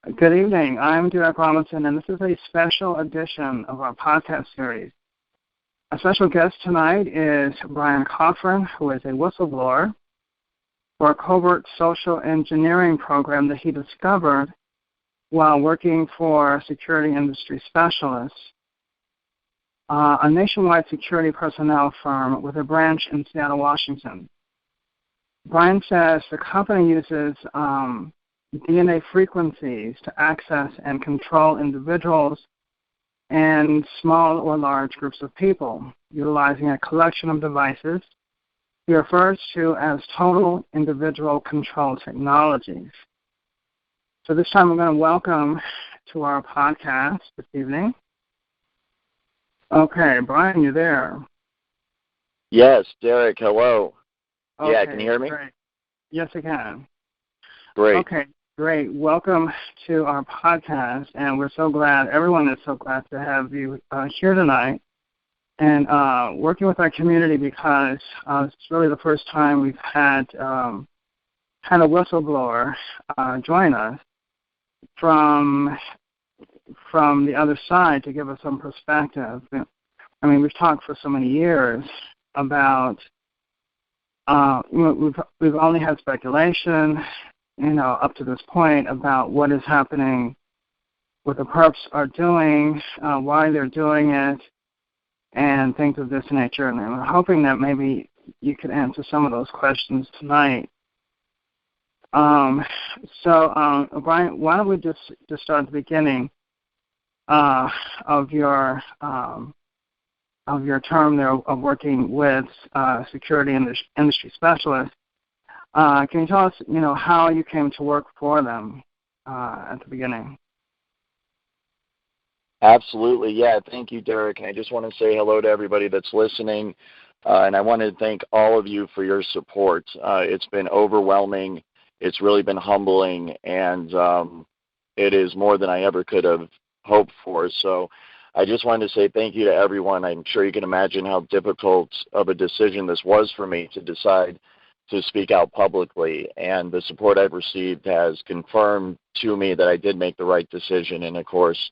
Good evening. I'm Derek Robinson, and this is a special edition of our podcast series. Our special guest tonight is Bryan, who is a whistleblower for a covert social engineering program that he discovered while working for security industry specialists, a nationwide security personnel firm with a branch in Seattle, Washington. Bryan says the company uses DNA frequencies to access and control individuals and small or large groups of people, utilizing a collection of devices he refers to as total individual control technologies. So this time we're going to welcome to our podcast this evening. Okay, Bryan, you there? Yes, Derek, hello. Okay, yeah, can you hear me? Great. Yes, I can. Great. Okay, great. Welcome to our podcast, and we're so glad, everyone is so glad to have you here tonight and working with our community because it's really the first time we've had a whistleblower join us from the other side to give us some perspective. I mean, we've talked for so many years about, we've only had speculation, up to this point about what is happening, what the perps are doing, why they're doing it, and things of this nature. And I'm hoping that maybe you could answer some of those questions tonight. Bryan, why don't we just start at the beginning of your term there of working with security industry specialists. Can you tell us, how you came to work for them at the beginning? Absolutely, yeah. Thank you, Derek. And I just want to say hello to everybody that's listening. And I want to thank all of you for your support. It's been overwhelming. It's really been humbling. And it is more than I ever could have hoped for. So I just wanted to say thank you to everyone. I'm sure you can imagine how difficult of a decision this was for me to decide to speak out publicly, and the support I've received has confirmed to me that I did make the right decision, and of course,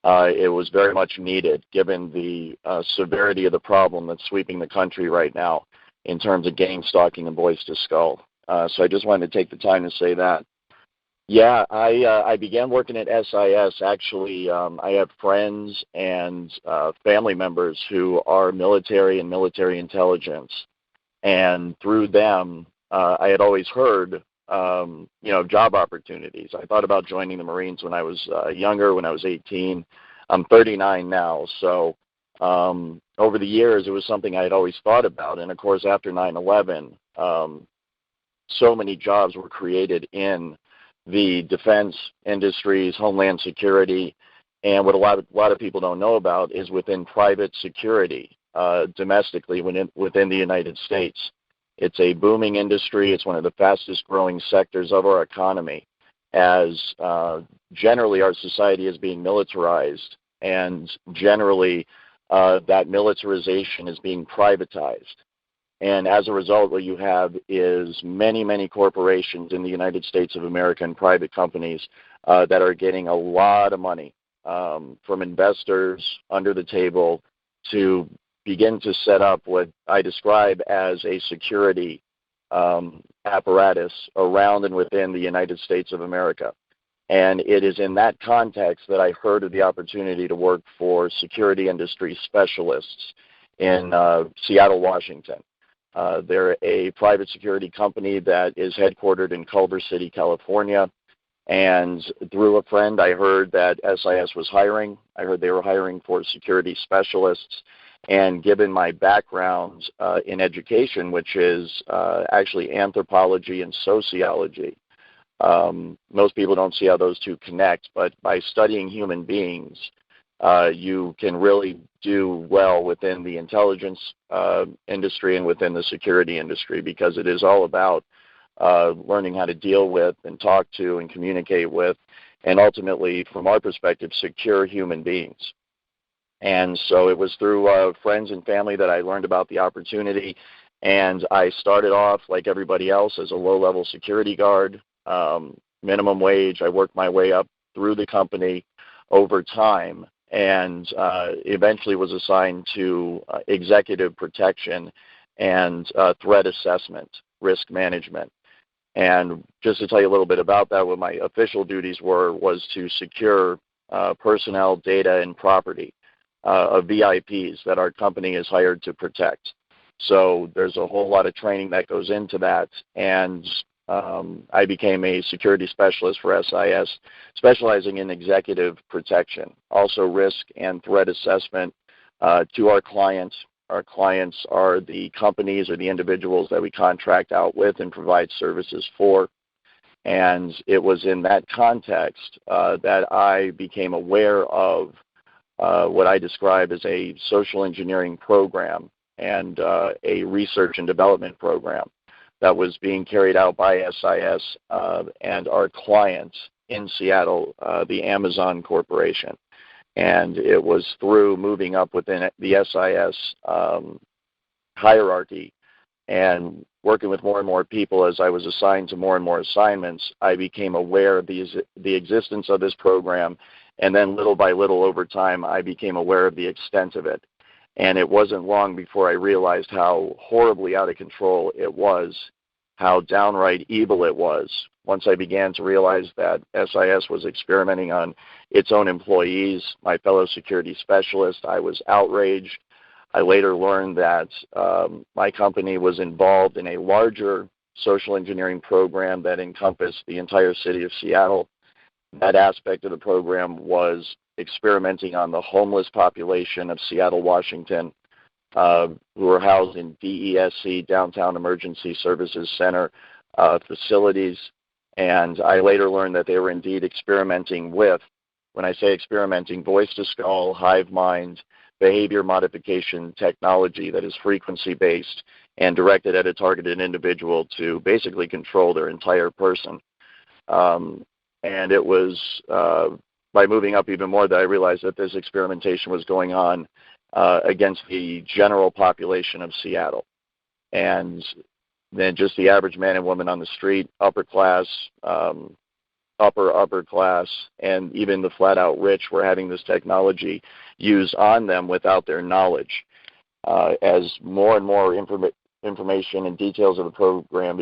it was very much needed given the severity of the problem that's sweeping the country right now in terms of gang stalking and voice to skull. So I just wanted to take the time to say that. Yeah, I began working at SIS. Actually, I have friends and family members who are military and military intelligence. And through them, I had always heard, job opportunities. I thought about joining the Marines when I was younger, when I was 18. I'm 39 now. So over the years, it was something I had always thought about. And, of course, after 9/11, so many jobs were created in the defense industries, homeland security, and what a lot of people don't know about is within private security. Domestically within the United States. It's a booming industry. It's one of the fastest growing sectors of our economy as generally our society is being militarized and generally that militarization is being privatized. And as a result, what you have is many, many corporations in the United States of America and private companies that are getting a lot of money from investors under the table to begin to set up what I describe as a security apparatus around and within the United States of America. And it is in that context that I heard of the opportunity to work for security industry specialists in Seattle, Washington. They're a private security company that is headquartered in Culver City, California. And through a friend, I heard that SIS was hiring. I heard they were hiring for security specialists. And given my background in education, which is actually anthropology and sociology, most people don't see how those two connect, but by studying human beings, you can really do well within the intelligence industry and within the security industry because it is all about learning how to deal with and talk to and communicate with, and ultimately, from our perspective, secure human beings. And so it was through friends and family that I learned about the opportunity. And I started off, like everybody else, as a low-level security guard, minimum wage. I worked my way up through the company over time, and eventually was assigned to executive protection and threat assessment, risk management. And just to tell you a little bit about that, what my official duties was to secure personnel, data, and property of VIPs that our company is hired to protect. So there's a whole lot of training that goes into that, and I became a security specialist for SIS, specializing in executive protection, also risk and threat assessment to our clients. Our clients are the companies or the individuals that we contract out with and provide services for. And it was in that context that I became aware of what I describe as a social engineering program and a research and development program that was being carried out by SIS and our clients in Seattle, the Amazon Corporation. And it was through moving up within the SIS hierarchy and working with more and more people as I was assigned to more and more assignments, I became aware of the existence of this program. And then little by little over time, I became aware of the extent of it. And it wasn't long before I realized how horribly out of control it was, how downright evil it was. Once I began to realize that SIS was experimenting on its own employees, my fellow security specialists, I was outraged. I later learned that my company was involved in a larger social engineering program that encompassed the entire city of Seattle. That aspect of the program was experimenting on the homeless population of Seattle, Washington, who were housed in DESC, Downtown Emergency Services Center facilities. And I later learned that they were indeed experimenting with, when I say experimenting, voice-to-skull, hive mind, behavior modification technology that is frequency-based and directed at a targeted individual to basically control their entire person. And it was by moving up even more that I realized that this experimentation was going on against the general population of Seattle. And then just the average man and woman on the street, upper class, upper class, and even the flat-out rich were having this technology used on them without their knowledge. As more and more information and details of the program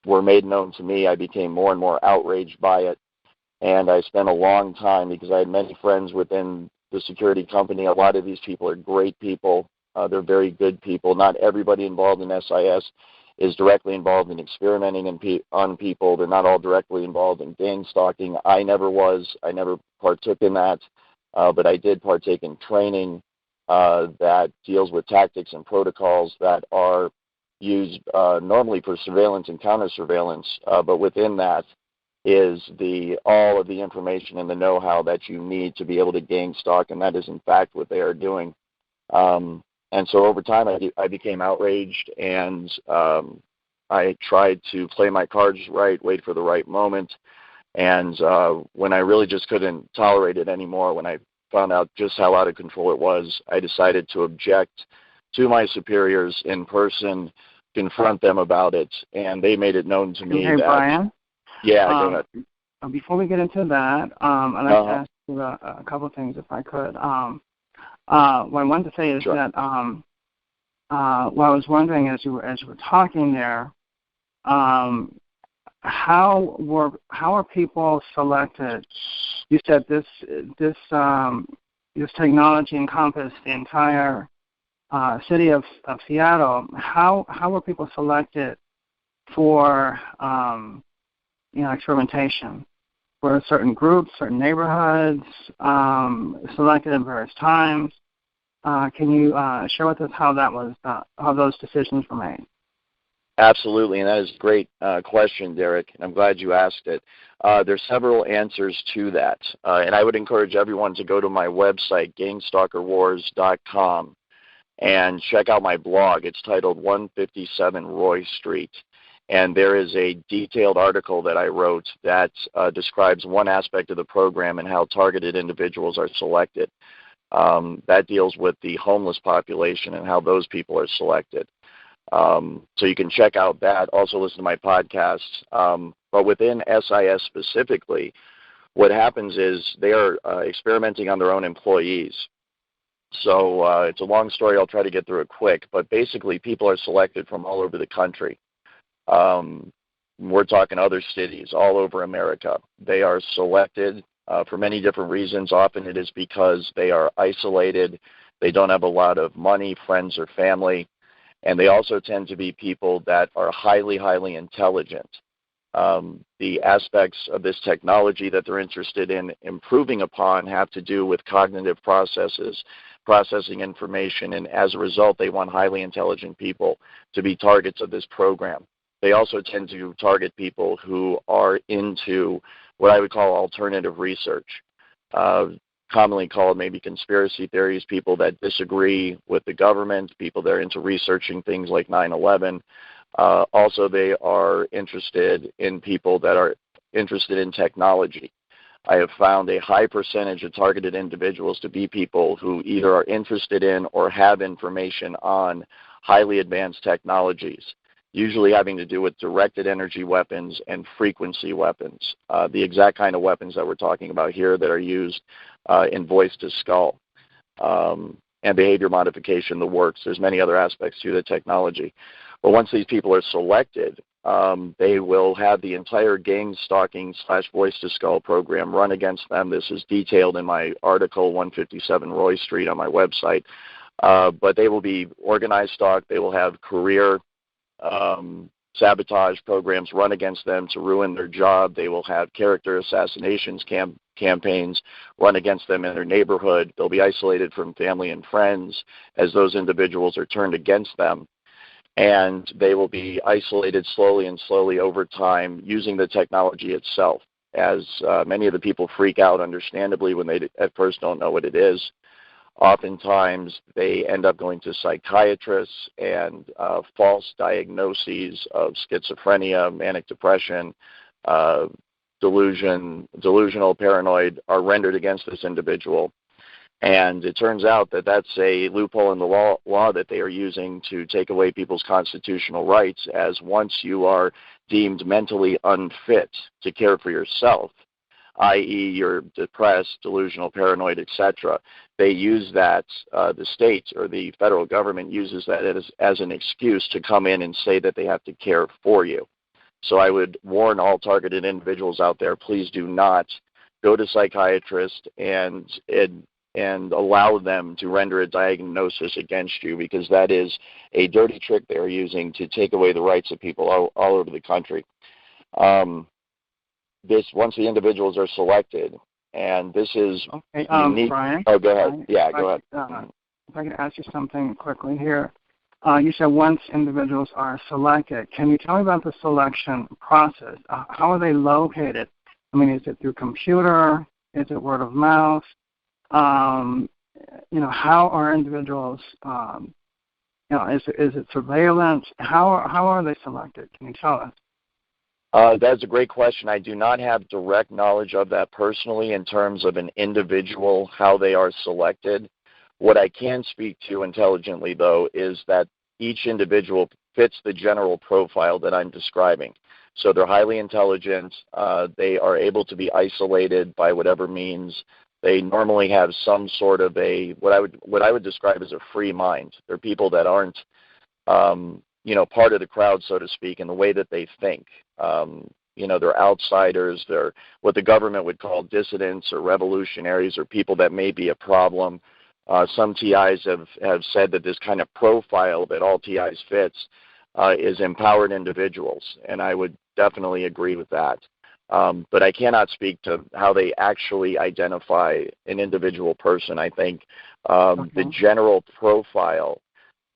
were made known to me, I became more and more outraged by it. And I spent a long time, because I had many friends within the security company. A lot of these people are great people. They're very good people. Not everybody involved in SIS is directly involved in experimenting on people. They're not all directly involved in gang stalking. I never was. I never partook in that. But I did partake in training that deals with tactics and protocols that are used normally for surveillance and counter-surveillance. But within that is all of the information and the know-how that you need to be able to gang stalk, and that is in fact what they are doing. And so over time, I became outraged, and I tried to play my cards right, wait for the right moment. And when I really just couldn't tolerate it anymore, when I found out just how out of control it was, I decided to object to my superiors in person, confront them about it, and they made it known to me that... Bryan? Yeah, go ahead. Before we get into that, I'd like to ask you a couple of things, if I could. What I wanted to say is that what I was wondering as you were talking there, how are people selected? You said this technology encompassed the entire city of Seattle. How were people selected for experimentation? Were certain groups, certain neighborhoods selected at various times? Can you share with us how those decisions were made? Absolutely, and that is a great question, Derek, and I'm glad you asked it. There's several answers to that, and I would encourage everyone to go to my website, gangstalkerwars.com, and check out my blog. It's titled 157 Roy Street. And there is a detailed article that I wrote that describes one aspect of the program and how targeted individuals are selected. That deals with the homeless population and how those people are selected. So you can check out that. Also listen to my podcasts. But within SIS specifically, what happens is they are experimenting on their own employees. So it's a long story. I'll try to get through it quick. But basically, people are selected from all over the country. We're talking other cities all over America. They are selected for many different reasons. Often it is because they are isolated. They don't have a lot of money, friends, or family. And they also tend to be people that are highly, highly intelligent. The aspects of this technology that they're interested in improving upon have to do with cognitive processes, processing information, and as a result, they want highly intelligent people to be targets of this program. They also tend to target people who are into what I would call alternative research, commonly called maybe conspiracy theories, people that disagree with the government, people that are into researching things like 9/11. Also, they are interested in people that are interested in technology. I have found a high percentage of targeted individuals to be people who either are interested in or have information on highly advanced technologies, usually having to do with directed energy weapons and frequency weapons, the exact kind of weapons that we're talking about here that are used in voice-to-skull and behavior modification, the works. There's many other aspects to the technology. But once these people are selected, they will have the entire gang stalking / voice-to-skull program run against them. This is detailed in my article, 157 Roy Street, on my website. But they will be organized stalked. They will have career sabotage programs run against them to ruin their job. They will have character assassinations campaigns run against them in their neighborhood. They'll be isolated from family and friends as those individuals are turned against them. And they will be isolated slowly over time using the technology itself, as many of the people freak out, understandably, when they at first don't know what it is. Oftentimes, they end up going to psychiatrists, and false diagnoses of schizophrenia, manic depression, delusional, paranoid are rendered against this individual. And it turns out that that's a loophole in the law that they are using to take away people's constitutional rights, as once you are deemed mentally unfit to care for yourself, i.e. you're depressed, delusional, paranoid, etc., they use that, the state or the federal government uses that as an excuse to come in and say that they have to care for you. So I would warn all targeted individuals out there, please do not go to psychiatrists and allow them to render a diagnosis against you, because that is a dirty trick they're using to take away the rights of people all over the country. Once the individuals are selected, and this is unique. Bryan, oh, go ahead. Bryan, Yeah, go ahead. If I could ask you something quickly here. You said once individuals are selected. Can you tell me about the selection process? How are they located? I mean, is it through computer? Is it word of mouth? How are individuals, is it surveillance? How are they selected? Can you tell us? That's a great question. I do not have direct knowledge of that personally in terms of an individual, how they are selected. What I can speak to intelligently, though, is that each individual fits the general profile that I'm describing. So they're highly intelligent. They are able to be isolated by whatever means. They normally have some sort of what I would describe as a free mind. They're people that aren't, part of the crowd, so to speak, in the way that they think. They're outsiders. They're what the government would call dissidents or revolutionaries, or people that may be a problem. Some TIs have said that this kind of profile that all TIs fits is empowered individuals, and I would definitely agree with that. But I cannot speak to how they actually identify an individual person. I think the general profile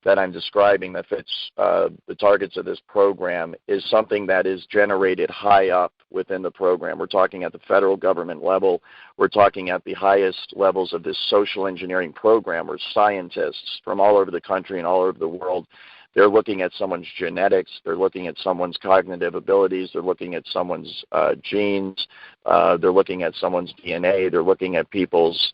that I'm describing that fits the targets of this program is something that is generated high up within the program. We're talking at the federal government level. We're talking at the highest levels of this social engineering program, where scientists from all over the country and all over the world, they're looking at someone's genetics, they're looking at someone's cognitive abilities, they're looking at someone's genes, they're looking at someone's DNA, they're looking at people's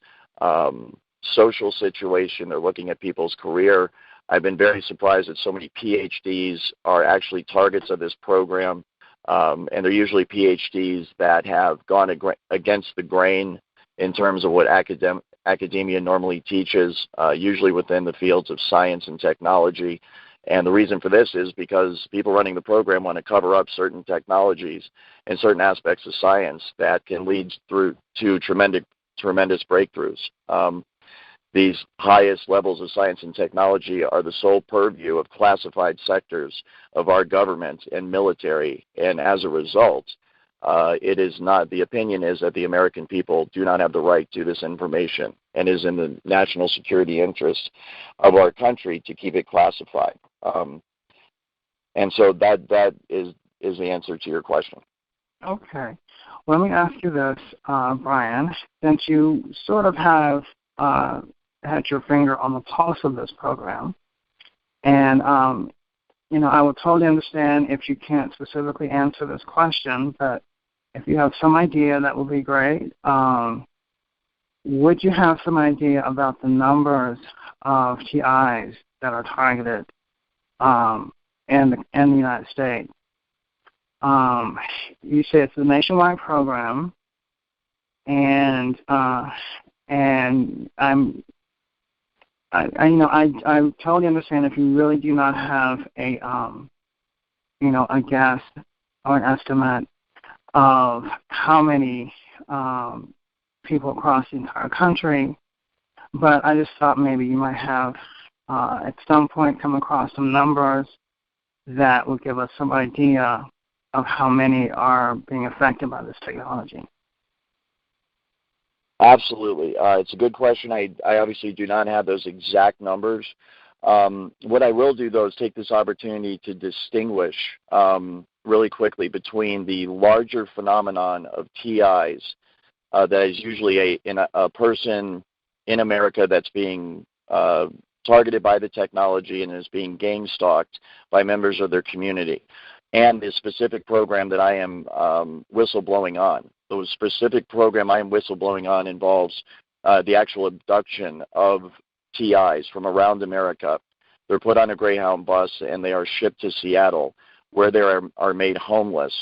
social situation, they're looking at people's career. I've been very surprised that so many PhDs are actually targets of this program, and they're usually PhDs that have gone against the grain in terms of what academia normally teaches, usually within the fields of science and technology. And the reason for this is because people running the program want to cover up certain technologies and certain aspects of science that can lead through to tremendous breakthroughs. These highest levels of science and technology are the sole purview of classified sectors of our government and military, and as a result, it is not, the opinion is that the American people do not have the right to this information, and is in the national security interest of our country to keep it classified. And so that is the answer to your question. Okay. Well, let me ask you this, Bryan. Since you sort of have had your finger on the pulse of this program, and I would totally understand if you can't specifically answer this question, but if you have some idea, that would be great. Would you have some idea about the numbers of TIs that are targeted in the United States? You say it's a nationwide program, and I totally understand if you really do not have a guess or an estimate of how many people across the entire country, but I just thought maybe you might have at some point come across some numbers that will give us some idea of how many are being affected by this technology. Absolutely. It's a good question. I obviously do not have those exact numbers. What I will do, though, is take this opportunity to distinguish really quickly between the larger phenomenon of TIs that is usually a person in America that's being targeted by the technology and is being gang stalked by members of their community, and the specific program that I am whistleblowing on. The specific program I am whistleblowing on involves the actual abduction of TIs from around America. They're put on a Greyhound bus and they are shipped to Seattle, where they are made homeless.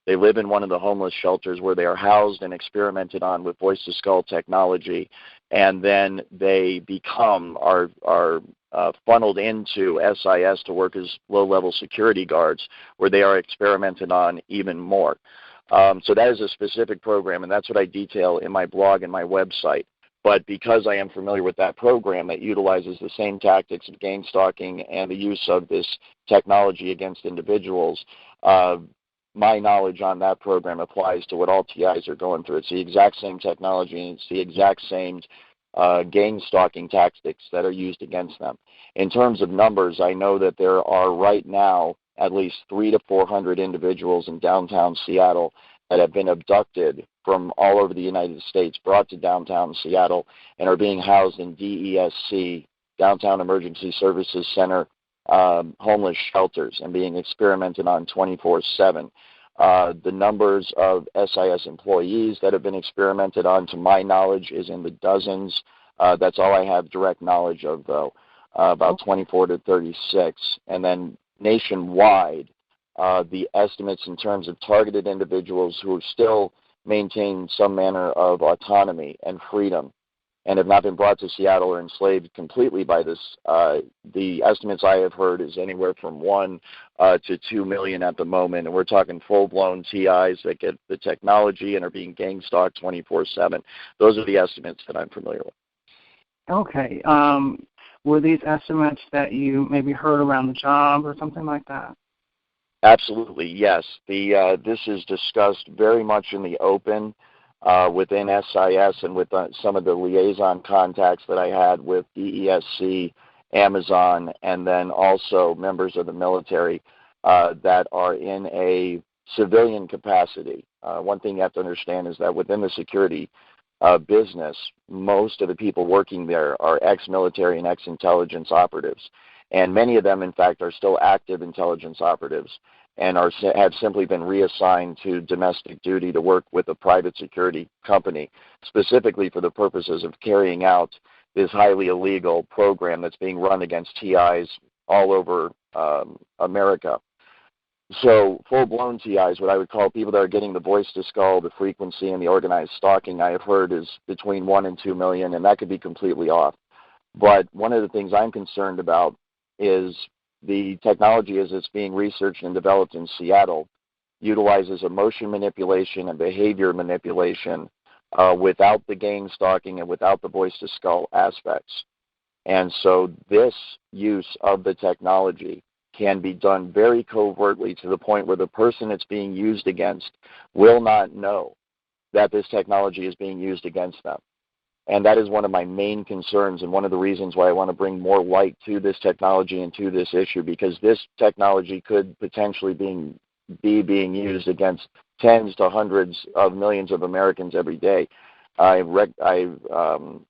They live in one of the homeless shelters where they are housed and experimented on with voice-to-skull technology, and then they are funneled into SIS to work as low-level security guards, where they are experimented on even more. So that is a specific program, and that's what I detail in my blog and my website. But because I am familiar with that program that utilizes the same tactics of gang stalking and the use of this technology against individuals, my knowledge on that program applies to what all TIs are going through. It's the exact same technology, and it's the exact same gang stalking tactics that are used against them. In terms of numbers, I know that there are right now at least 300 to 400 individuals in downtown Seattle that have been abducted from all over the United States, brought to downtown Seattle, and are being housed in DESC, Downtown Emergency Services Center, homeless shelters, and being experimented on 24/7. The numbers of SIS employees that have been experimented on, to my knowledge, is in the dozens. That's all I have direct knowledge of, though, about 24 to 36. And then nationwide, the estimates in terms of targeted individuals who still maintain some manner of autonomy and freedom and have not been brought to Seattle or enslaved completely by this, the estimates I have heard is anywhere from 1 to 2 million at the moment. And we're talking full-blown TIs that get the technology and are being gang stalked 24/7. Those are the estimates that I'm familiar with. Okay. Were these estimates that you maybe heard around the job or something like that? Absolutely, yes. This is discussed very much in the open within SIS and with some of the liaison contacts that I had with DESC, Amazon, and then also members of the military that are in a civilian capacity. One thing you have to understand is that within the security business, most of the people working there are ex-military and ex-intelligence operatives. And many of them, in fact, are still active intelligence operatives and have simply been reassigned to domestic duty to work with a private security company, specifically for the purposes of carrying out this highly illegal program that's being run against TIs all over America. So full-blown TIs, what I would call people that are getting the voice to skull, the frequency, and the organized stalking, I have heard is between 1 and 2 million, and that could be completely off. But one of the things I'm concerned about is the technology as it's being researched and developed in Seattle utilizes emotion manipulation and behavior manipulation without the gang stalking and without the voice to skull aspects. And so this use of the technology can be done very covertly to the point where the person it's being used against will not know that this technology is being used against them. And that is one of my main concerns and one of the reasons why I want to bring more light to this technology and to this issue, because this technology could potentially be being used against tens to hundreds of millions of Americans every day. I've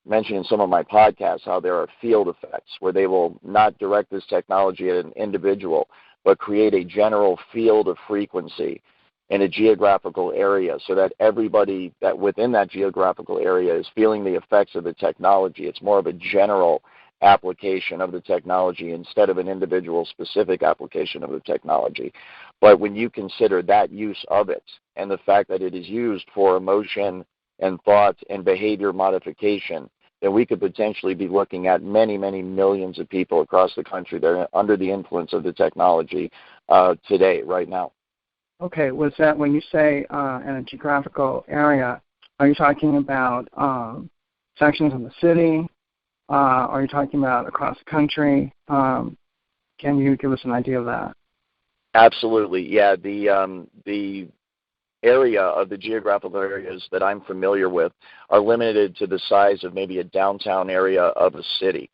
mentioned in some of my podcasts how there are field effects where they will not direct this technology at an individual, but create a general field of frequency in a geographical area so that everybody that within that geographical area is feeling the effects of the technology. It's more of a general application of the technology instead of an individual specific application of the technology. But when you consider that use of it and the fact that it is used for emotion and thought and behavior modification, then we could potentially be looking at many, many millions of people across the country that are under the influence of the technology today, right now. Okay, was that when you say in a geographical area, are you talking about sections of the city? Are you talking about across the country? Can you give us an idea of that? Absolutely, yeah. The area of the geographical areas that I'm familiar with are limited to the size of maybe a downtown area of a city,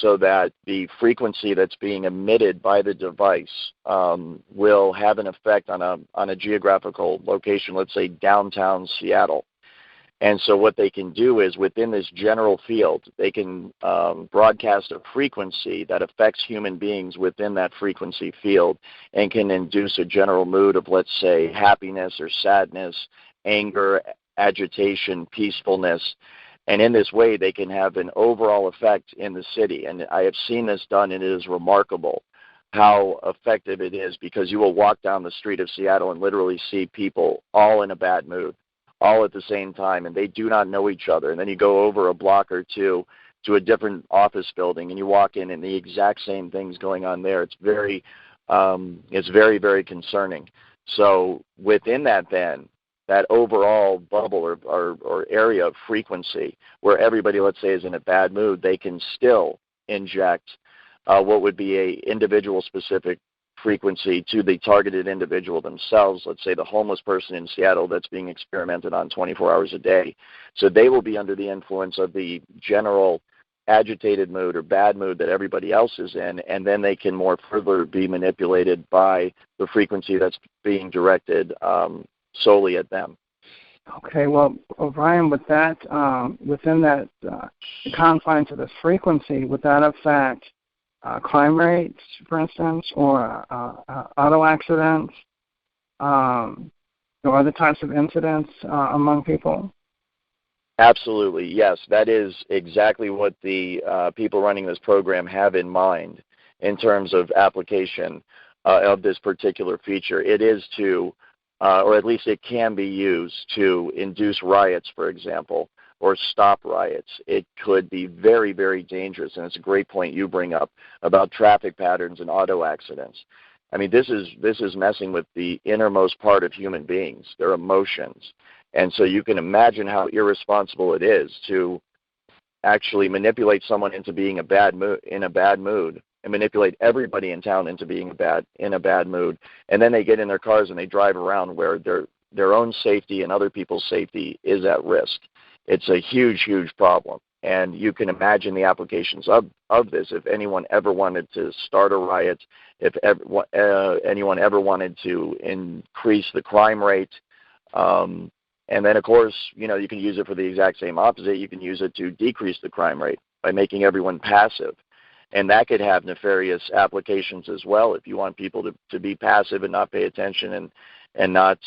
so that the frequency that's being emitted by the device will have an effect on a geographical location, let's say downtown Seattle. And so what they can do is within this general field, they can broadcast a frequency that affects human beings within that frequency field and can induce a general mood of, let's say, happiness or sadness, anger, agitation, peacefulness. And in this way, they can have an overall effect in the city. And I have seen this done, and it is remarkable how effective it is, because you will walk down the street of Seattle and literally see people all in a bad mood, all at the same time, and they do not know each other. And then you go over a block or two to a different office building, and you walk in, and the exact same thing's going on there. It's very, very concerning. So within that, then, that overall bubble or area of frequency where everybody, let's say, is in a bad mood, they can still inject what would be a individual-specific frequency to the targeted individual themselves, let's say the homeless person in Seattle that's being experimented on 24 hours a day. So they will be under the influence of the general agitated mood or bad mood that everybody else is in, and then they can more further be manipulated by the frequency that's being directed solely at them. Okay, well, Bryan, with that, within that confines of this frequency, would that affect crime rates, for instance, or auto accidents, or other types of incidents among people? Absolutely, yes. That is exactly what the people running this program have in mind in terms of application of this particular feature. It is to, or at least it can be used to induce riots, for example, or stop riots. It could be very, very dangerous, and it's a great point you bring up about traffic patterns and auto accidents. I mean, this is messing with the innermost part of human beings, their emotions. And so you can imagine how irresponsible it is to actually manipulate someone into being in a bad mood, and manipulate everybody in town into being in a bad mood. And then they get in their cars and they drive around where their own safety and other people's safety is at risk. It's a huge, huge problem. And you can imagine the applications of this. If anyone ever wanted to start a riot, if anyone ever wanted to increase the crime rate, and then, of course, you can use it for the exact same opposite. You can use it to decrease the crime rate by making everyone passive. And that could have nefarious applications as well if you want people to be passive and not pay attention and not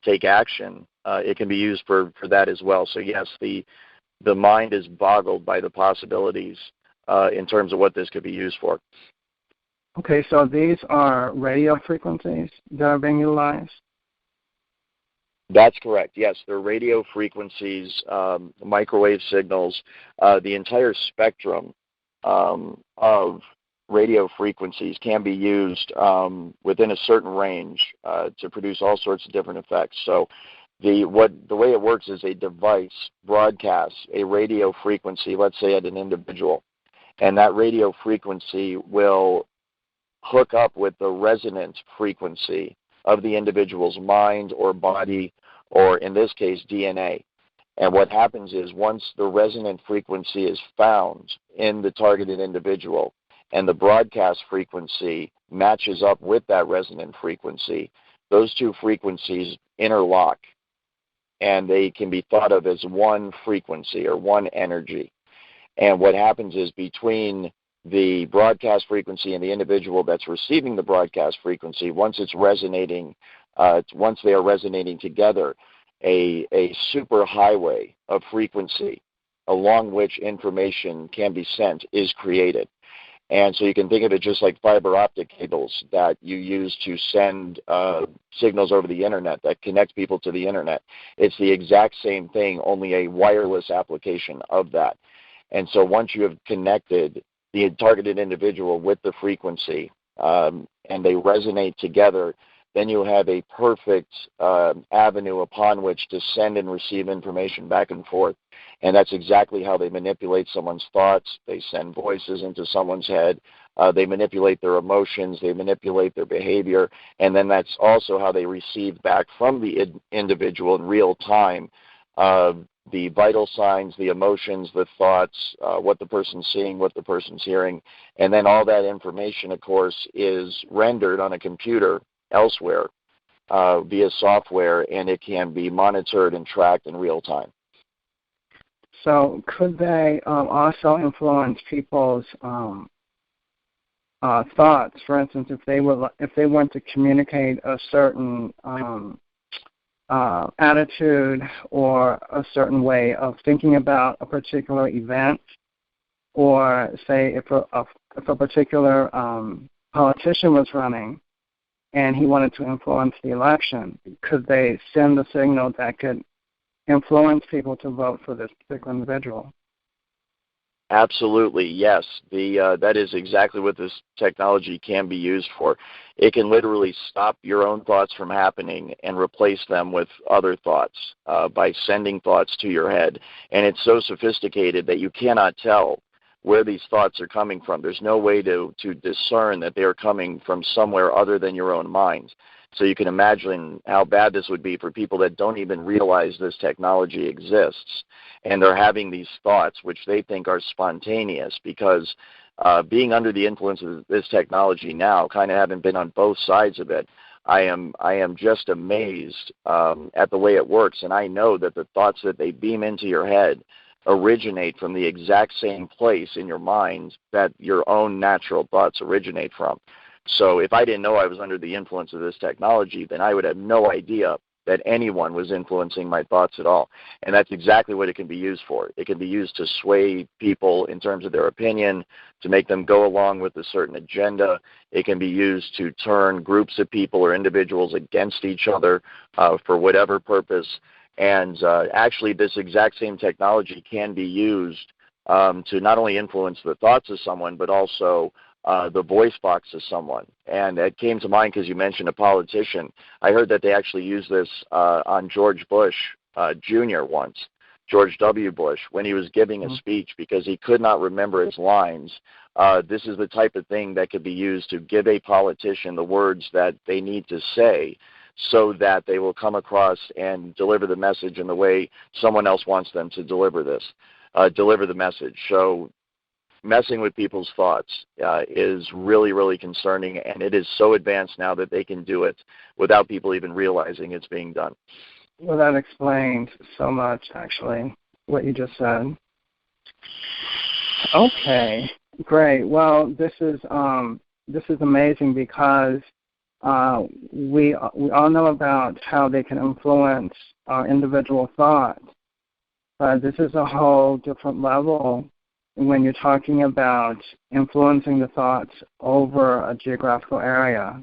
take action. It can be used for that as well. So, yes, the the mind is boggled by the possibilities in terms of what this could be used for. Okay, so these are radio frequencies that are being utilized? That's correct. Yes, they're radio frequencies, microwave signals, the entire spectrum of radio frequencies can be used within a certain range to produce all sorts of different effects. So the way it works is a device broadcasts a radio frequency, let's say at an individual, and that radio frequency will hook up with the resonant frequency of the individual's mind or body, or in this case, DNA. And what happens is once the resonant frequency is found in the targeted individual and the broadcast frequency matches up with that resonant frequency, those two frequencies interlock, and they can be thought of as one frequency or one energy. And what happens is between the broadcast frequency and the individual that's receiving the broadcast frequency, once it's resonating, once they are resonating together, a super highway of frequency along which information can be sent is created. And so you can think of it just like fiber optic cables that you use to send signals over the internet that connect people to the internet. It's the exact same thing, only a wireless application of that. And so once you have connected the targeted individual with the frequency and they resonate together, then you have a perfect avenue upon which to send and receive information back and forth. And that's exactly how they manipulate someone's thoughts. They send voices into someone's head. They manipulate their emotions. They manipulate their behavior. And then that's also how they receive back from the individual in real time the vital signs, the emotions, the thoughts, what the person's seeing, what the person's hearing. And then all that information, of course, is rendered on a computer elsewhere via software, and it can be monitored and tracked in real time. So could they also influence people's thoughts? For instance, if they want to communicate a certain attitude or a certain way of thinking about a particular event, or say if a particular politician was running and he wanted to influence the election, could they send a signal that could influence people to vote for this particular individual? Absolutely, yes. That is exactly what this technology can be used for. It can literally stop your own thoughts from happening and replace them with other thoughts by sending thoughts to your head. And it's so sophisticated that you cannot tell where these thoughts are coming from. There's no way to discern that they're coming from somewhere other than your own mind. So you can imagine how bad this would be for people that don't even realize this technology exists, and they're having these thoughts which they think are spontaneous because being under the influence of this technology now, kind of having been on both sides of it, I am just amazed at the way it works, and I know that the thoughts that they beam into your head originate from the exact same place in your mind that your own natural thoughts originate from. So if I didn't know I was under the influence of this technology, then I would have no idea that anyone was influencing my thoughts at all. And that's exactly what it can be used for. It can be used to sway people in terms of their opinion, to make them go along with a certain agenda. It can be used to turn groups of people or individuals against each other for whatever purpose. And actually, this exact same technology can be used to not only influence the thoughts of someone, but also the voice box of someone. And it came to mind because you mentioned a politician. I heard that they actually used this on George Bush Jr. once, George W. Bush, when he was giving a speech because he could not remember his lines. This is the type of thing that could be used to give a politician the words that they need to say so that they will come across and deliver the message in the way someone else wants them to deliver the message. So messing with people's thoughts is really, really concerning, and it is so advanced now that they can do it without people even realizing it's being done. Well, that explains so much, actually, what you just said. Okay, great. Well, this is amazing because we all know about how they can influence our individual thoughts, But this is a whole different level when you're talking about influencing the thoughts over a geographical area,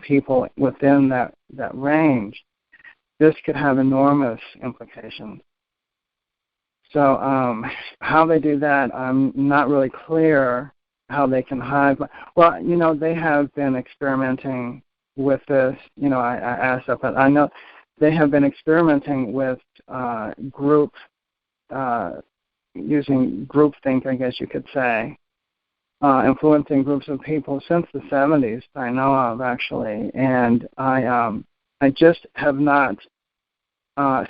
people within that range. This could have enormous implications. So how they do that, I'm not really clear how they can hide. Well, they have been experimenting with this. I asked that, but I know they have been experimenting with using groupthink, I guess you could say, influencing groups of people since the 70s, I know of, actually. And I just have not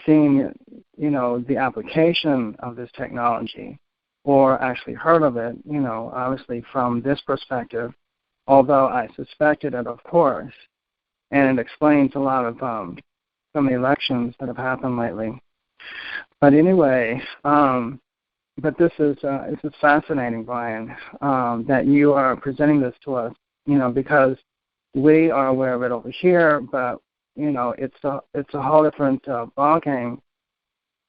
seen, the application of this technology or actually heard of it, obviously from this perspective, although I suspected it, of course. And it explains a lot of some of the elections that have happened lately. But anyway, but this is fascinating, Bryan, that you are presenting this to us, because we are aware of it over here, but it's a whole different ballgame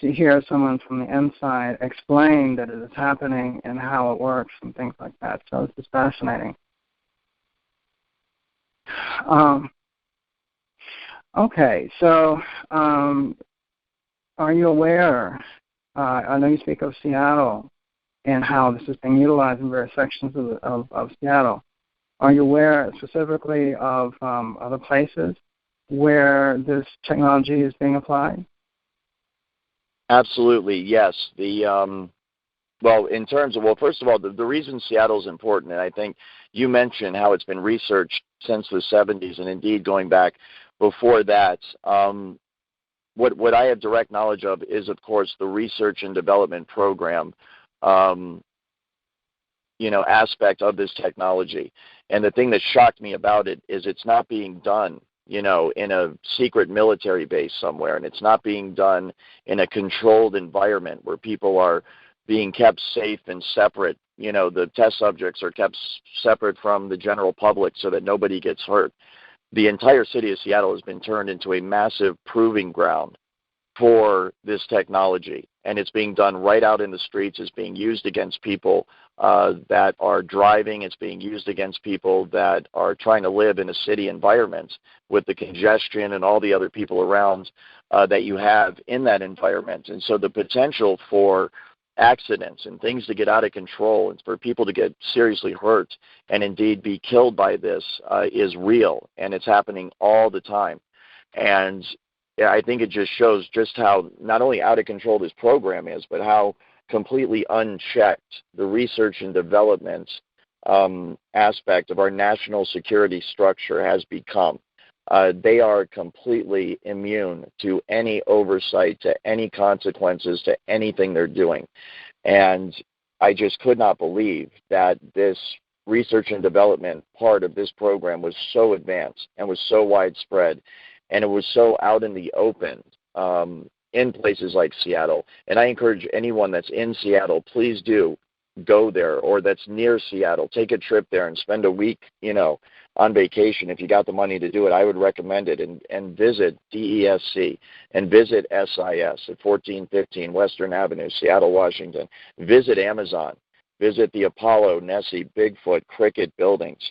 to hear someone from the inside explain that it is happening and how it works and things like that. So this is fascinating. Okay, so are you aware? I know you speak of Seattle and how this is being utilized in various sections of Seattle. Are you aware specifically of other places where this technology is being applied? Absolutely, yes. In terms of, first of all, the reason Seattle is important, and I think you mentioned how it's been researched since the 70s, and indeed going back before that. What I have direct knowledge of is, of course, the research and development program, aspect of this technology. And the thing that shocked me about it is it's not being done, in a secret military base somewhere, and it's not being done in a controlled environment where people are being kept safe and separate. The test subjects are kept separate from the general public so that nobody gets hurt. The entire city of Seattle has been turned into a massive proving ground for this technology, and it's being done right out in the streets. It's being used against people that are driving. It's being used against people that are trying to live in a city environment with the congestion and all the other people around that you have in that environment. And so the potential for accidents and things to get out of control and for people to get seriously hurt and indeed be killed by this is real, and it's happening all the time. And I think it just shows just how not only out of control this program is, but how completely unchecked the research and development aspect of our national security structure has become. They are completely immune to any oversight, to any consequences, to anything they're doing. And I just could not believe that this research and development part of this program was so advanced and was so widespread, and it was so out in the open in places like Seattle. And I encourage anyone that's in Seattle, please do go there, or that's near Seattle. Take a trip there and spend a week, on vacation. If you got the money to do it, I would recommend it, and visit DESC and visit SIS at 1415 Western Avenue, Seattle, Washington. Visit Amazon. Visit the Apollo, Nessie, Bigfoot, Cricket buildings.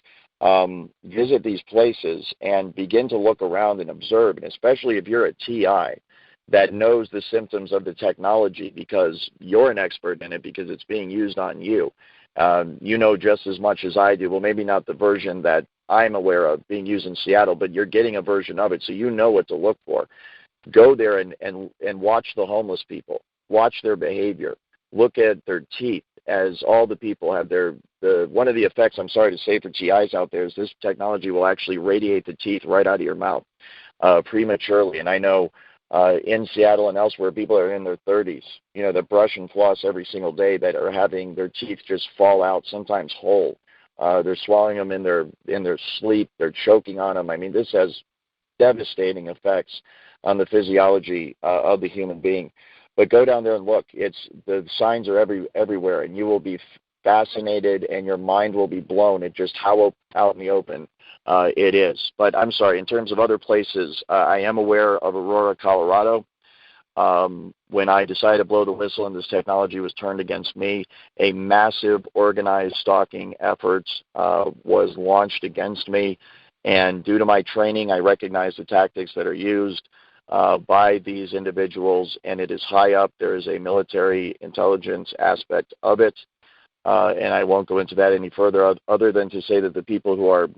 Visit these places and begin to look around and observe, and especially if you're a TI that knows the symptoms of the technology because you're an expert in it, because it's being used on you. You know just as much as I do. Well, maybe not the version that I'm aware of being used in Seattle, but you're getting a version of it, so you know what to look for. Go there and watch the homeless people. Watch their behavior. Look at their teeth, as all the people have one of the effects, I'm sorry to say, for TIs out there is this technology will actually radiate the teeth right out of your mouth prematurely. And I know in Seattle and elsewhere, people are in their 30s, that brush and floss every single day, that are having their teeth just fall out, sometimes whole. They're swallowing them in their sleep. They're choking on them. I mean, this has devastating effects on the physiology of the human being. But go down there and look. The signs are everywhere, and you will be fascinated, and your mind will be blown at just how out in the open it is. But I'm sorry, in terms of other places, I am aware of Aurora, Colorado. When I decided to blow the whistle and this technology was turned against me, a massive organized stalking effort was launched against me. And due to my training, I recognize the tactics that are used by these individuals, and it is high up. There is a military intelligence aspect of it. And I won't go into that any further other than to say that the people who are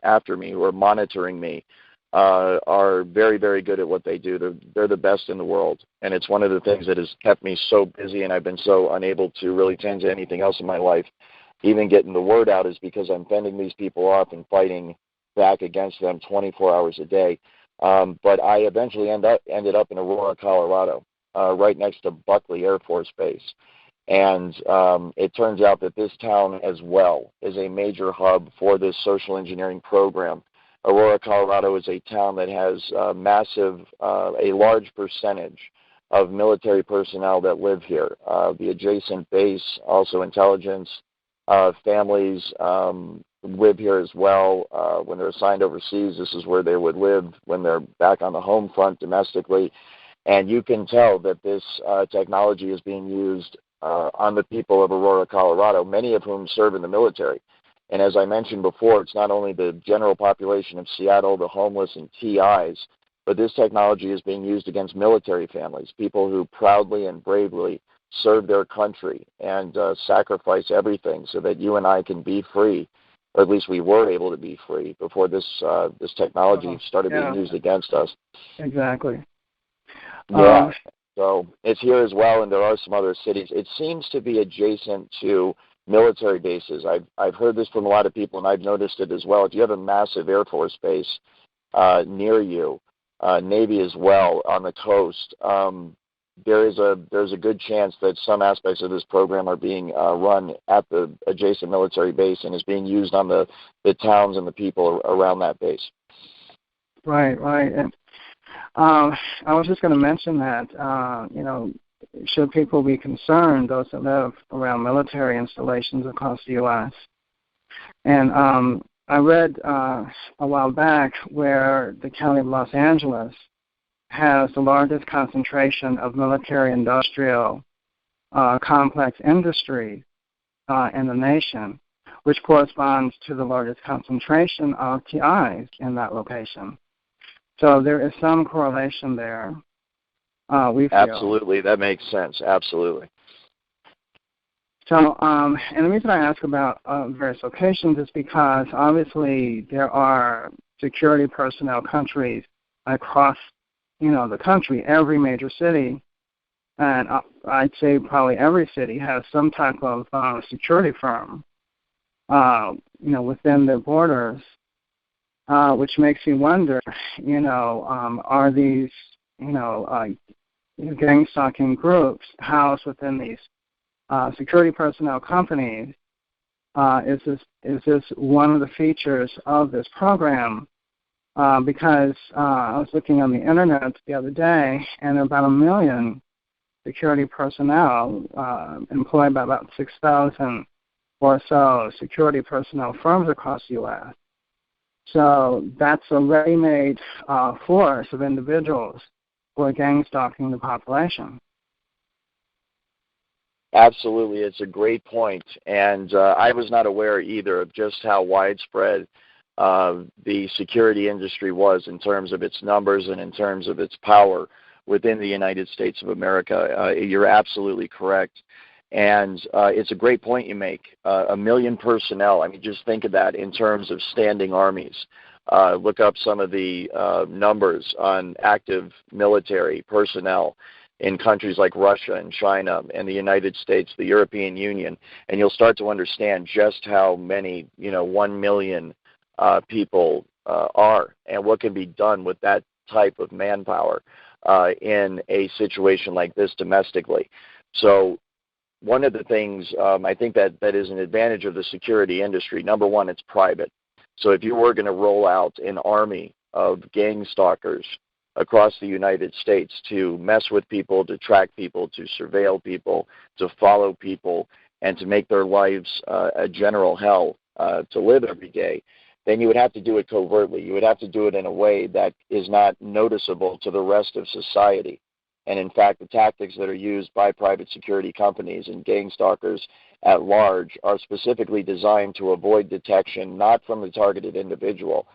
after me, who are monitoring me, are very, very good at what they do. They're the best in the world. And it's one of the things that has kept me so busy, and I've been so unable to really tend to anything else in my life. Even getting the word out is because I'm fending these people off and fighting back against them 24 hours a day. But I eventually ended up in Aurora, Colorado, right next to Buckley Air Force Base. And it turns out that this town as well is a major hub for this social engineering program. Aurora, Colorado is a town that has a large percentage of military personnel that live here. The adjacent base, also intelligence, families live here as well. When they're assigned overseas, this is where they would live when they're back on the home front domestically. And you can tell that this technology is being used on the people of Aurora, Colorado, many of whom serve in the military. And as I mentioned before, it's not only the general population of Seattle, the homeless and TIs, but this technology is being used against military families, people who proudly and bravely serve their country and sacrifice everything so that you and I can be free, or at least we were able to be free before this technology started being used against us. Exactly. Yeah. So it's here as well, and there are some other cities. It seems to be adjacent to military bases. I've heard this from a lot of people, and I've noticed it as well. If you have a massive Air Force base near you, Navy as well on the coast, there's a good chance that some aspects of this program are being run at the adjacent military base and is being used on the towns and the people around that base. Right. And I was just going to mention that, should people be concerned, those that live around military installations across the U.S. And I read a while back where the county of Los Angeles has the largest concentration of military-industrial complex industry in the nation, which corresponds to the largest concentration of TIs in that location. So there is some correlation there. We feel. Absolutely, that makes sense. Absolutely. So, and the reason I ask about various locations is because obviously there are security personnel countries across, the country. Every major city, and I'd say probably every city has some type of security firm, within their borders, which makes you wonder, are these, gang stalking groups housed within these security personnel companies? Is this one of the features of this program? Because I was looking on the internet the other day, and there are about 1 million security personnel employed by about 6,000 or so security personnel firms across the U.S. So that's a ready-made force of individuals who are gang stalking the population. Absolutely. It's a great point. And I was not aware either of just how widespread the security industry was in terms of its numbers and in terms of its power within the United States of America. You're absolutely correct. And it's a great point you make. 1 million personnel. I mean, just think of that in terms of standing armies. Look up some of the numbers on active military personnel in countries like Russia and China and the United States, the European Union, and you'll start to understand just how many, 1 million people are and what can be done with that type of manpower in a situation like this domestically. So one of the things I think that is an advantage of the security industry, number one, it's private. So if you were going to roll out an army of gang stalkers across the United States to mess with people, to track people, to surveil people, to follow people, and to make their lives a general hell to live every day, then you would have to do it covertly. You would have to do it in a way that is not noticeable to the rest of society. And in fact, the tactics that are used by private security companies and gang stalkers at large are specifically designed to avoid detection, not from the targeted individual,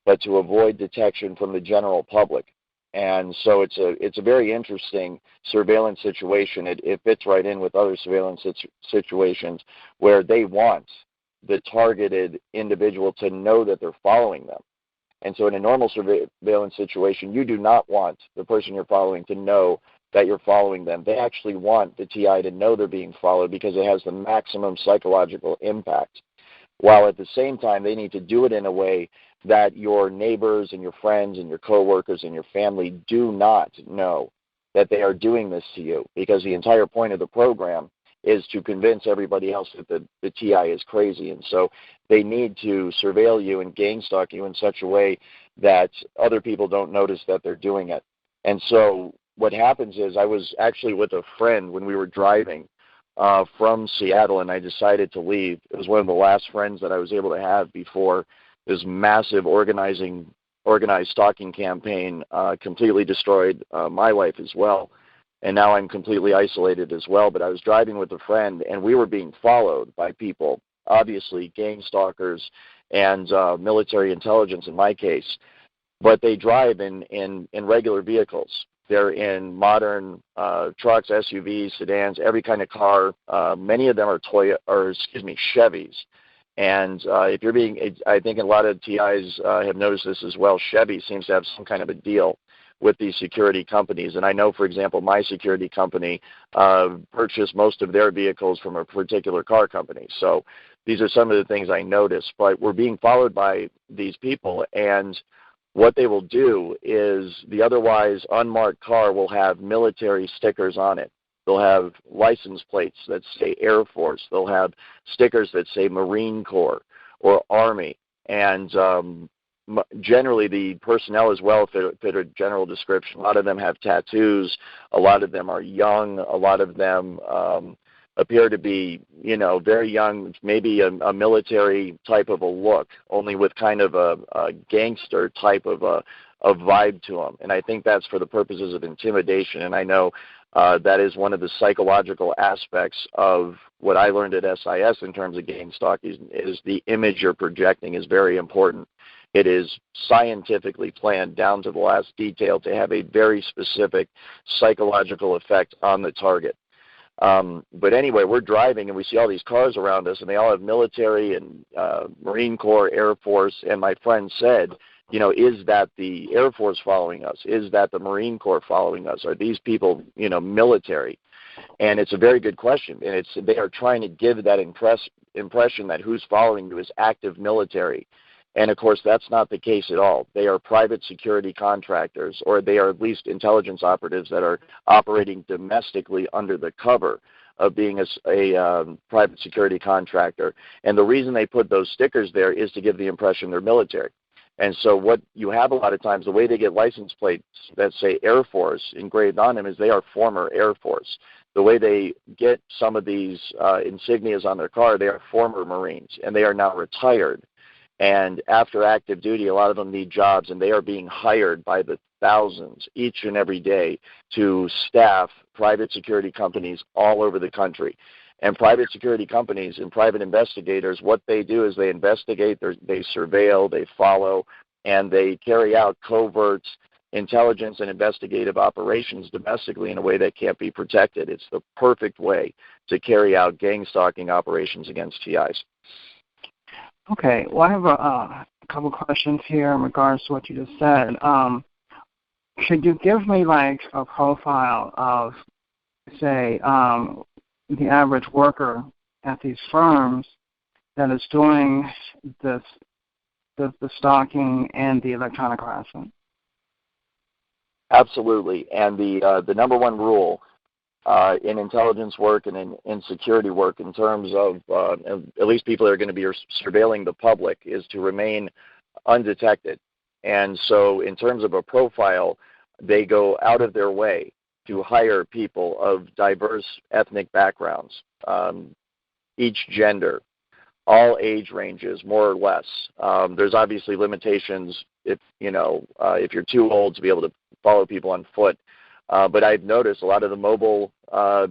but to avoid detection from the general public. And so it's a very interesting surveillance situation. It fits right in with other surveillance situations where they want the targeted individual to know that they're following them. And so in a normal surveillance situation, you do not want the person you're following to know that you're following them. They actually want the TI to know they're being followed because it has the maximum psychological impact. While at the same time, they need to do it in a way that your neighbors and your friends and your coworkers and your family do not know that they are doing this to you, because the entire point of the program is to convince everybody else that the TI is crazy. And so they need to surveil you and gang stalk you in such a way that other people don't notice that they're doing it. And so what happens is, I was actually with a friend when we were driving from Seattle, and I decided to leave. It was one of the last friends that I was able to have before this massive organized stalking campaign completely destroyed my life as well. And now I'm completely isolated as well. But I was driving with a friend, and we were being followed by people, obviously gang stalkers and military intelligence in my case. But they drive in regular vehicles. They're in modern trucks, SUVs, sedans, every kind of car. Many of them are Chevys. And if you're being, I think a lot of TIs have noticed this as well. Chevy seems to have some kind of a deal with these security companies. And I know, for example, my security company purchased most of their vehicles from a particular car company. So these are some of the things I noticed. But we're being followed by these people, and what they will do is the otherwise unmarked car will have military stickers on it. They'll have license plates that say Air Force. They'll have stickers that say Marine Corps or Army. And generally the personnel as well fit a general description. A lot of them have tattoos. A lot of them are young. A lot of them appear to be, very young, maybe a military type of a look, only with kind of a gangster type of a vibe to them. And I think that's for the purposes of intimidation. And I know that is one of the psychological aspects of what I learned at SIS in terms of gang stalking is the image you're projecting is very important. It is scientifically planned down to the last detail to have a very specific psychological effect on the target. But anyway, we're driving and we see all these cars around us, and they all have military and Marine Corps, Air Force. And my friend said, is that the Air Force following us? Is that the Marine Corps following us? Are these people, military? And it's a very good question. And they are trying to give that impression that who's following you is active military. And, of course, that's not the case at all. They are private security contractors, or they are at least intelligence operatives that are operating domestically under the cover of being a private security contractor. And the reason they put those stickers there is to give the impression they're military. And so what you have a lot of times, the way they get license plates that say Air Force engraved on them is they are former Air Force. The way they get some of these insignias on their car, they are former Marines, and they are now retired. And after active duty, a lot of them need jobs, and they are being hired by the thousands each and every day to staff private security companies all over the country. And private security companies and private investigators, what they do is they investigate, they surveil, they follow, and they carry out covert intelligence and investigative operations domestically in a way that can't be protected. It's the perfect way to carry out gang stalking operations against TIs. Okay, well, I have a couple questions here in regards to what you just said. Could you give me like a profile of, say, the average worker at these firms that is doing the stalking and the electronic harassment? Absolutely, and the number one rule in intelligence work and in security work in terms of at least people that are going to be surveilling the public is to remain undetected. And so in terms of a profile, they go out of their way to hire people of diverse ethnic backgrounds, each gender, all age ranges, more or less. There's obviously limitations if you're too old to be able to follow people on foot. But I've noticed a lot of the mobile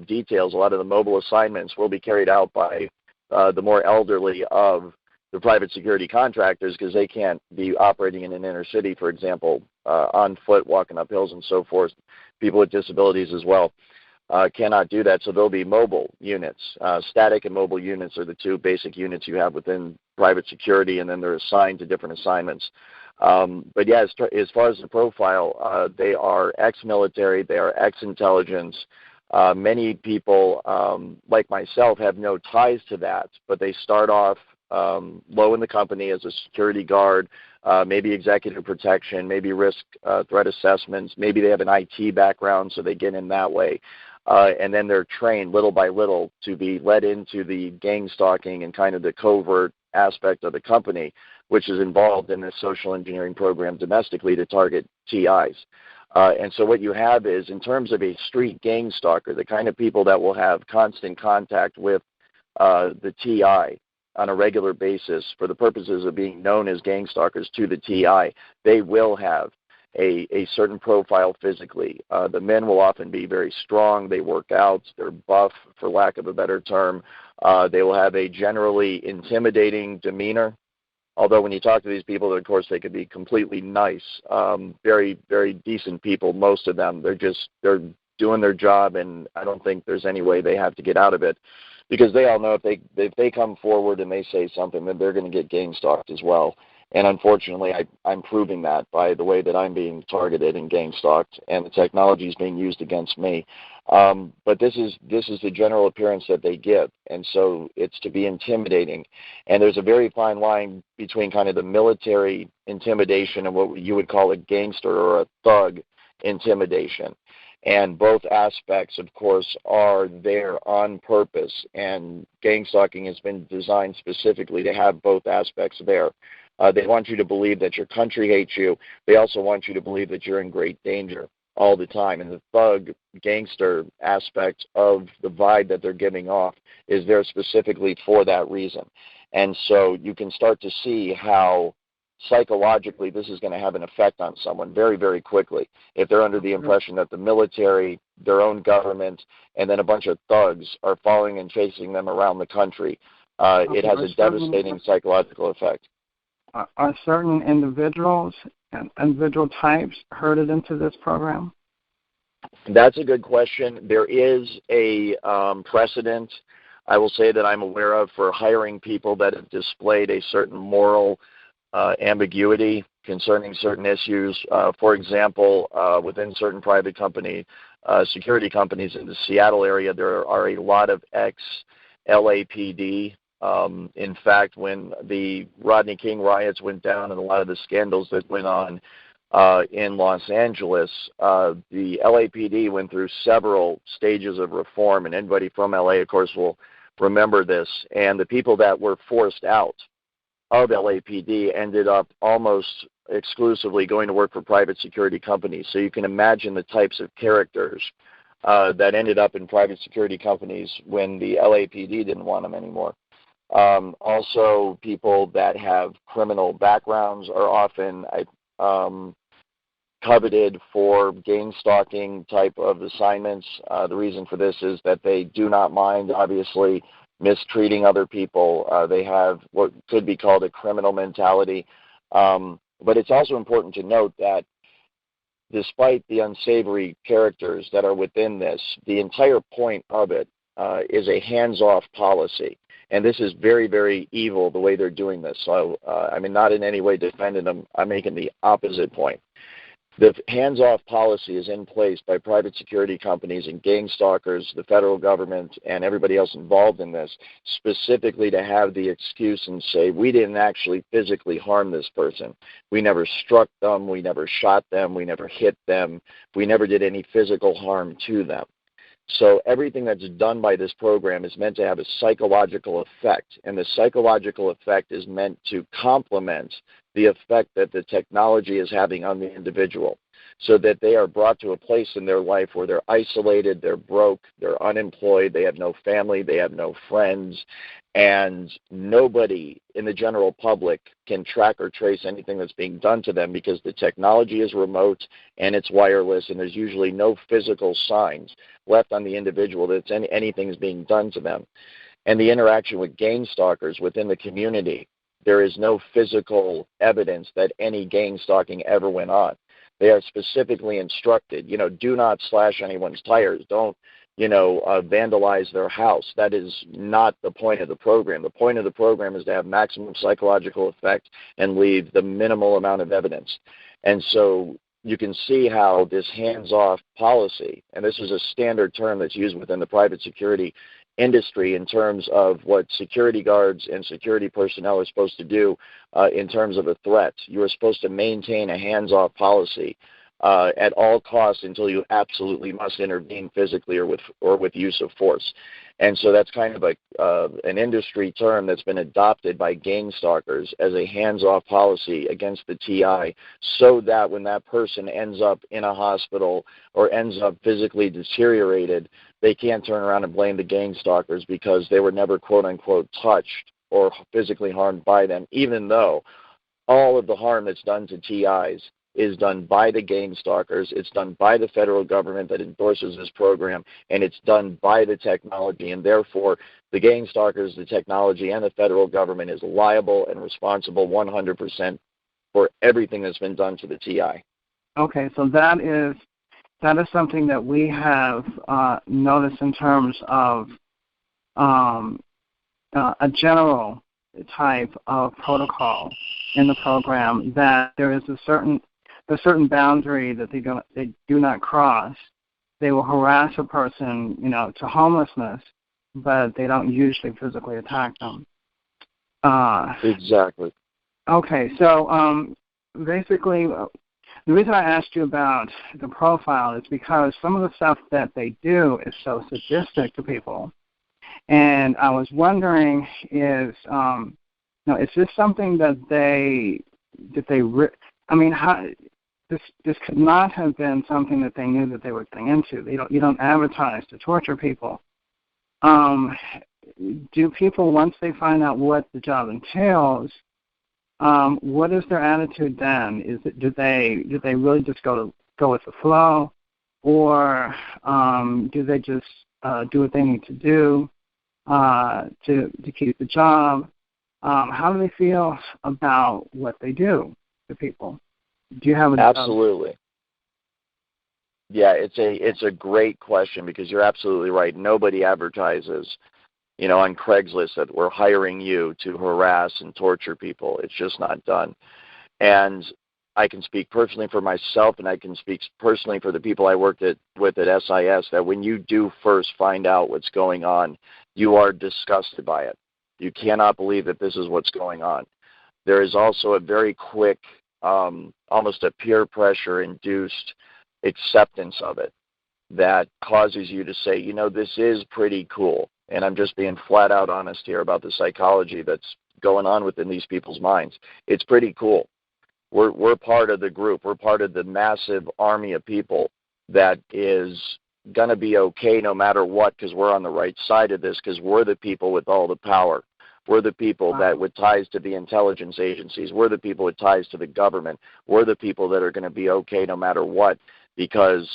details, a lot of the mobile assignments will be carried out by the more elderly of the private security contractors, because they can't be operating in an inner city, for example, on foot, walking up hills and so forth. People with disabilities as well cannot do that, so there'll be mobile units. Static and mobile units are the two basic units you have within private security, and then they're assigned to different assignments. But yeah, as far as the profile, they are ex-military, they are ex-intelligence. Many people, like myself, have no ties to that, but they start off low in the company as a security guard, maybe executive protection, maybe risk threat assessments, maybe they have an IT background, so they get in that way. And then they're trained little by little to be led into the gang stalking and kind of the covert aspect of the company, which is involved in this social engineering program domestically to target TIs. And so what you have is, in terms of a street gang stalker, the kind of people that will have constant contact with the TI on a regular basis for the purposes of being known as gang stalkers to the TI, they will have a certain profile physically. The men will often be very strong. They work out. They're buff, for lack of a better term. They will have a generally intimidating demeanor. Although when you talk to these people, of course, they could be completely nice, very, very decent people, most of them. They're doing their job, and I don't think there's any way they have to get out of it, because they all know if they come forward and they say something, then they're going to get gang stalked as well. And unfortunately, I'm proving that by the way that I'm being targeted and gang stalked, and the technology is being used against me. But this is the general appearance that they give, and so it's to be intimidating. And there's a very fine line between kind of the military intimidation and what you would call a gangster or a thug intimidation. And both aspects, of course, are there on purpose, and gang stalking has been designed specifically to have both aspects there. They want you to believe that your country hates you. They also want you to believe that you're in great danger all the time. And the thug, gangster aspect of the vibe that they're giving off is there specifically for that reason. And so you can start to see how psychologically this is going to have an effect on someone very, very quickly. If they're under the impression that the military, their own government, and then a bunch of thugs are following and chasing them around the country, it has a devastating psychological effect. Are certain individual types herded into this program? That's a good question. There is a precedent, I will say, that I'm aware of for hiring people that have displayed a certain moral ambiguity concerning certain issues. For example, within certain private security companies in the Seattle area, there are a lot of ex-LAPD. In fact, when the Rodney King riots went down and a lot of the scandals that went on in Los Angeles, the LAPD went through several stages of reform, and anybody from LA, of course, will remember this. And the people that were forced out of LAPD ended up almost exclusively going to work for private security companies. So you can imagine the types of characters that ended up in private security companies when the LAPD didn't want them anymore. Also, people that have criminal backgrounds are often coveted for gang stalking type of assignments. The reason for this is that they do not mind, obviously, mistreating other people. They have what could be called a criminal mentality. But it's also important to note that despite the unsavory characters that are within this, the entire point of it is a hands-off policy. And this is very, very evil the way they're doing this. So, not in any way defending them. I'm making the opposite point. The hands-off policy is in place by private security companies and gang stalkers, the federal government, and everybody else involved in this, specifically to have the excuse and say, we didn't actually physically harm this person. We never struck them. We never shot them. We never hit them. We never did any physical harm to them. So everything that's done by this program is meant to have a psychological effect, and the psychological effect is meant to complement the effect that the technology is having on the individual, so that they are brought to a place in their life where they're isolated, they're broke, they're unemployed, they have no family, they have no friends, and nobody in the general public can track or trace anything that's being done to them because the technology is remote and it's wireless, and there's usually no physical signs left on the individual that anything is being done to them. And the interaction with gang stalkers within the community, there is no physical evidence that any gang stalking ever went on. They are specifically instructed, do not slash anyone's tires. Don't, vandalize their house. That is not the point of the program. The point of the program is to have maximum psychological effect and leave the minimal amount of evidence. And so you can see how this hands-off policy, and this is a standard term that's used within the private security industry in terms of what security guards and security personnel are supposed to do in terms of a threat. You are supposed to maintain a hands-off policy at all costs until you absolutely must intervene physically or with use of force. And so that's kind of an industry term that's been adopted by gang stalkers as a hands-off policy against the TI, so that when that person ends up in a hospital or ends up physically deteriorated, they can't turn around and blame the gang stalkers because they were never, quote-unquote, touched or physically harmed by them, even though all of the harm that's done to TIs is done by the gang stalkers, it's done by the federal government that endorses this program, and it's done by the technology, and therefore the gang stalkers, the technology, and the federal government is liable and responsible 100% for everything that's been done to the TI. Okay, so that is something that we have noticed in terms of a general type of protocol in the program, that there is a certain boundary that they do not cross. They will harass a person, to homelessness, but they don't usually physically attack them. Exactly. Okay, so basically, the reason I asked you about the profile is because some of the stuff that they do is so sadistic to people, and I was wondering is this something that this could not have been something that they knew that they were getting into. You don't advertise to torture people. Do people, once they find out what the job entails, what is their attitude then? Do they really just go with the flow, or do they just do what they need to do to keep the job? How do they feel about what they do to people? Do you have Absolutely. Yeah, it's a great question, because you're absolutely right. Nobody advertises, on Craigslist that we're hiring you to harass and torture people. It's just not done. And I can speak personally for myself, and I can speak personally for the people I worked with at SIS, that when you do first find out what's going on, you are disgusted by it. You cannot believe that this is what's going on. There is also a very quick, almost a peer pressure induced acceptance of it that causes you to say, this is pretty cool. And I'm just being flat out honest here about the psychology that's going on within these people's minds. It's pretty cool. We're part of the group. We're part of the massive army of people that is going to be okay no matter what, because we're on the right side of this, because we're the people with all the power. We're the people that with ties to the intelligence agencies. We're the people with ties to the government. We're the people that are going to be okay no matter what, because,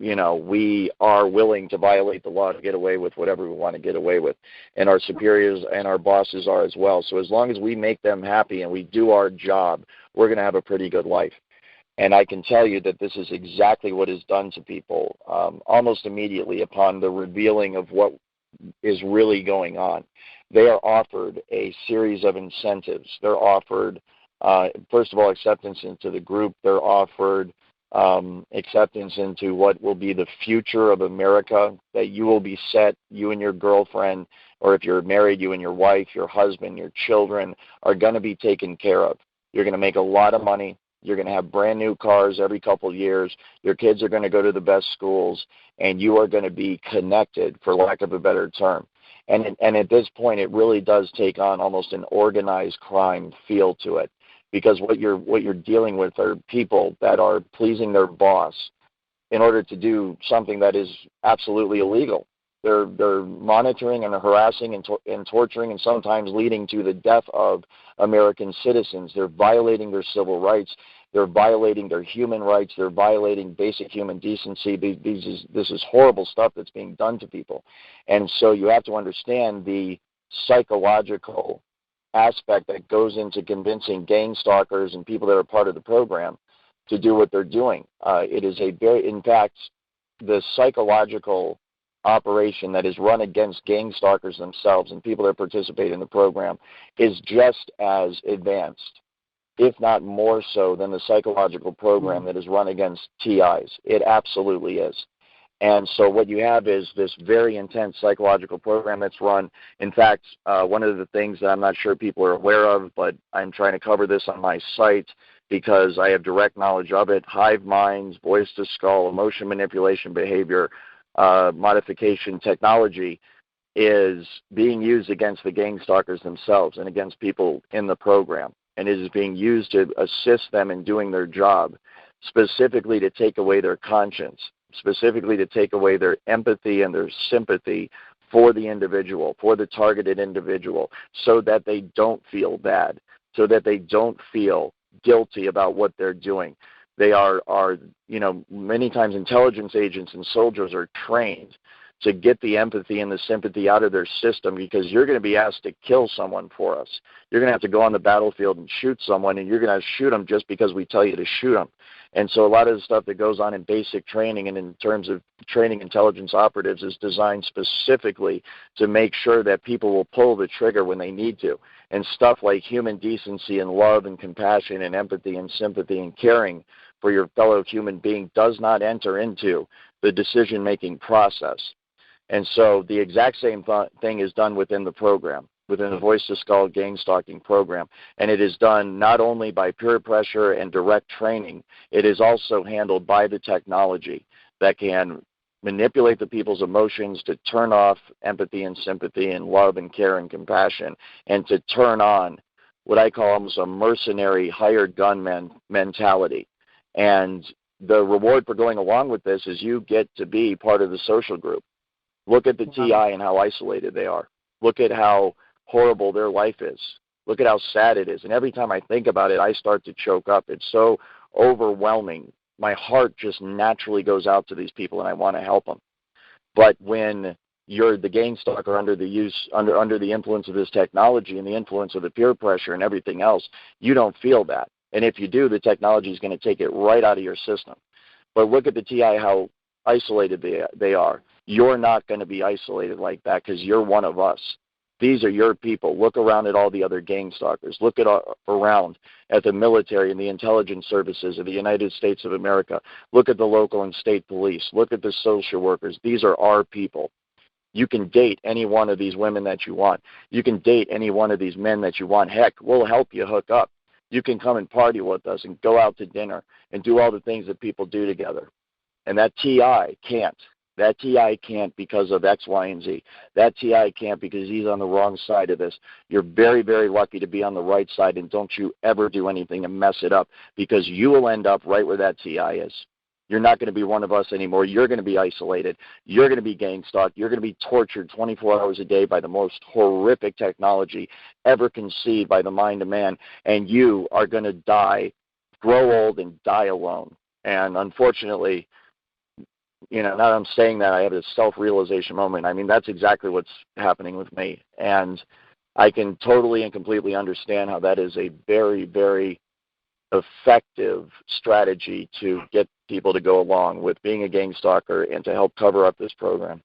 we are willing to violate the law to get away with whatever we want to get away with. And our superiors and our bosses are as well. So as long as we make them happy and we do our job, we're going to have a pretty good life. And I can tell you that this is exactly what is done to people almost immediately upon the revealing of what is really going on. They are offered a series of incentives. They're offered, first of all, acceptance into the group. They're offered acceptance into what will be the future of America, that you will be set, you and your girlfriend, or if you're married, you and your wife, your husband, your children are going to be taken care of. You're going to make a lot of money. You're going to have brand new cars every couple of years. Your kids are going to go to the best schools, and you are going to be connected, for lack of a better term. And at this point, it really does take on almost an organized crime feel to it, because what you're dealing with are people that are pleasing their boss in order to do something that is absolutely illegal. They're monitoring and harassing and torturing, and sometimes leading to the death of American citizens. They're violating their civil rights. They're violating their human rights. They're violating basic human decency. This is horrible stuff that's being done to people. And so you have to understand the psychological aspect that goes into convincing gang stalkers and people that are part of the program to do what they're doing. It is in fact, the psychological operation that is run against gang stalkers themselves and people that participate in the program is just as advanced, if not more so, than the psychological program that is run against TIs. It absolutely is. And so what you have is this very intense psychological program that's run. In fact, one of the things that I'm not sure people are aware of, but I'm trying to cover this on my site because I have direct knowledge of it, hive minds, voice to skull, emotion manipulation behavior, modification technology is being used against the gang stalkers themselves and against people in the program. And it is being used to assist them in doing their job, specifically to take away their conscience, specifically to take away their empathy and their sympathy for the individual, for the targeted individual, so that they don't feel bad, so that they don't feel guilty about what they're doing. They are many times intelligence agents and soldiers are trained to get the empathy and the sympathy out of their system, because you're going to be asked to kill someone for us. You're going to have to go on the battlefield and shoot someone, and you're going to shoot them just because we tell you to shoot them. And so a lot of the stuff that goes on in basic training and in terms of training intelligence operatives is designed specifically to make sure that people will pull the trigger when they need to. And stuff like human decency and love and compassion and empathy and sympathy and caring for your fellow human being does not enter into the decision-making process. And so the exact same thing is done within the program, within the Voice to Skull gang stalking program. And it is done not only by peer pressure and direct training, it is also handled by the technology that can manipulate the people's emotions to turn off empathy and sympathy and love and care and compassion, and to turn on what I call almost a mercenary hired gunman mentality. And the reward for going along with this is you get to be part of the social group. Look at the TI and how isolated they are. Look at how horrible their life is. Look at how sad it is. And every time I think about it, I start to choke up. It's so overwhelming. My heart just naturally goes out to these people, and I want to help them. But when you're the gang stalker under the influence of this technology and the influence of the peer pressure and everything else, you don't feel that. And if you do, the technology is going to take it right out of your system. But look at the TI, how isolated they are. You're not going to be isolated like that because you're one of us. These are your people. Look around at all the other gang stalkers. Look around at the military and the intelligence services of the United States of America. Look at the local and state police. Look at the social workers. These are our people. You can date any one of these women that you want. You can date any one of these men that you want. Heck, we'll help you hook up. You can come and party with us and go out to dinner and do all the things that people do together. And that TI can't. That TI can't because of X, Y, and Z. That TI can't because he's on the wrong side of this. You're very, very lucky to be on the right side, and don't you ever do anything to mess it up, because you will end up right where that TI is. You're not going to be one of us anymore. You're going to be isolated. You're going to be gang stalked. You're going to be tortured 24 hours a day by the most horrific technology ever conceived by the mind of man, and you are going to die, grow old, and die alone. And unfortunately, now that I'm saying that, I have this self-realization moment. I mean, that's exactly what's happening with me. And I can totally and completely understand how that is a very, very effective strategy to get people to go along with being a gang stalker and to help cover up this program.